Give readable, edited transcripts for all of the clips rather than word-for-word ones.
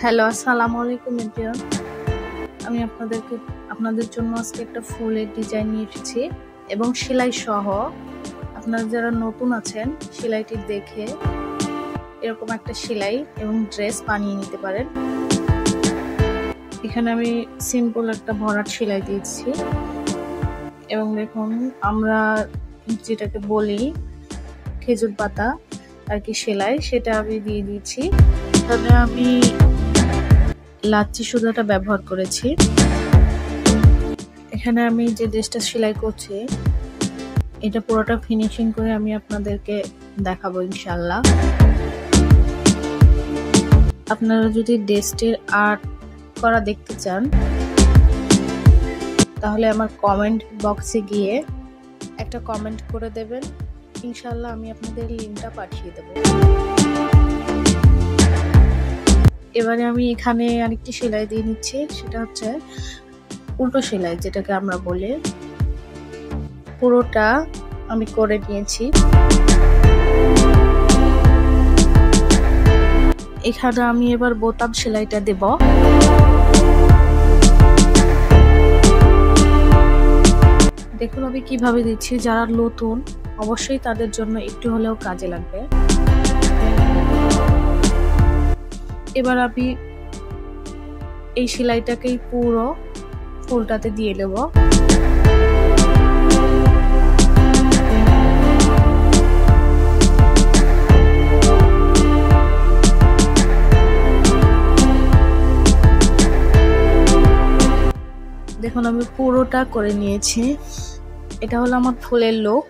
Hello, আসসালামু আলাইকুম everyone. আমি আপনাদের জন্য আজকে একটা ফুলের ডিজাইন নিয়ে এসেছি এবং সেলাই সহ। আপনারা যারা নতুন আছেন সেলাইটি দেখে এরকম একটা সেলাই এবং ড্রেস বানিয়ে নিতে পারেন। এখানে আমি সিম্পল একটা ভরাট সেলাই দিয়েছি এবং দেখুন আমরা যেটাকে বলি খেজুর পাতা আর কি সেলাই, সেটা আমি দিয়ে দিয়েছি। তাহলে আমি লাচ্ছি সুতাটা ব্যবহার করেছি। এখানে আমি যে ড্রেসটা সেলাই করছি এটা পুরোটা ফিনিশিং করে আমি আপনাদেরকে দেখাবো ইনশাআল্লাহ। আপনারা যদি ড্রেসটির আর্ট করা দেখতে চান তাহলে আমার কমেন্ট বক্সে গিয়ে একটা কমেন্ট করে দেবেন, ইনশাআল্লাহ আমি আপনাদের লিংকটা পাঠিয়ে দেব। এবারে আমি এখানে আরেকটি সেলাই দিয়ে নিচ্ছি, সেটা হচ্ছে উল্টো সেলাই যেটাকে আমরা বলি। পুরোটা আমি করে নিয়েছি। এখানে আমি এবার বোতাম সেলাইটা দেব। দেখুন আমি কিভাবে দিচ্ছি, যারা নতুন অবশ্যই তাদের জন্য একটু হলেও কাজে লাগবে। এবার আমি এই সেলাইটাকেই পুরো ফুলটাতে দিয়ে দেব। দেখুন আমি পুরোটা করে নিয়েছি। এটা হলো আমার ফুলের লুক।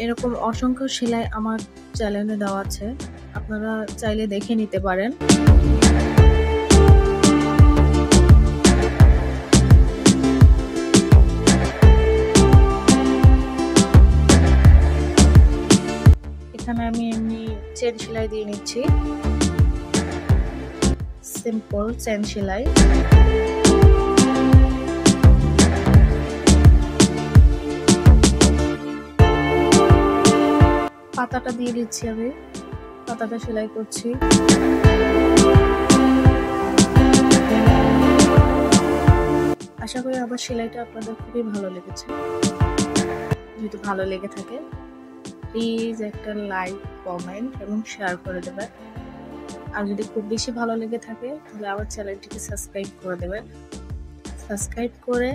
এরকম অসংখ্য সেলাই আমার চ্যানেলে দেওয়া আছে, আপনারা চাইলে দেখে নিতে পারেন। এখানে আমি এমনি চেন সেলাই দিয়ে নিচ্ছি, সিম্পল চেন সেলাই। পাতাটা দিয়ে দিচ্ছি, আমি পাতাটা সেলাই করছি। আশা করি আমার সেলাইটা আপনাদের খুবই ভালো লেগেছে। যদি ভালো লেগে থাকে প্লিজ একটা লাইক, কমেন্ট এবং শেয়ার করে দেবেন। আর যদি খুব বেশি ভালো লেগে থাকে তাহলে আমার চ্যানেলটিকে সাবস্ক্রাইব করে দেবেন। সাবস্ক্রাইব করে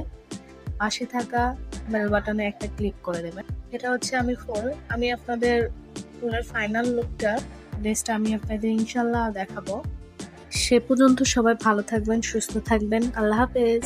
পাশে থাকা বেল বাটনে একটা ক্লিক করে দেবেন। এটা হচ্ছে আমি আপনাদের ফুলের ফাইনাল লুকটা, ড্রেসটা আমি আপনাদের ইনশাআল্লাহ দেখাবো। সে পর্যন্ত সবাই ভালো থাকবেন, সুস্থ থাকবেন। আল্লাহ হাফেজ।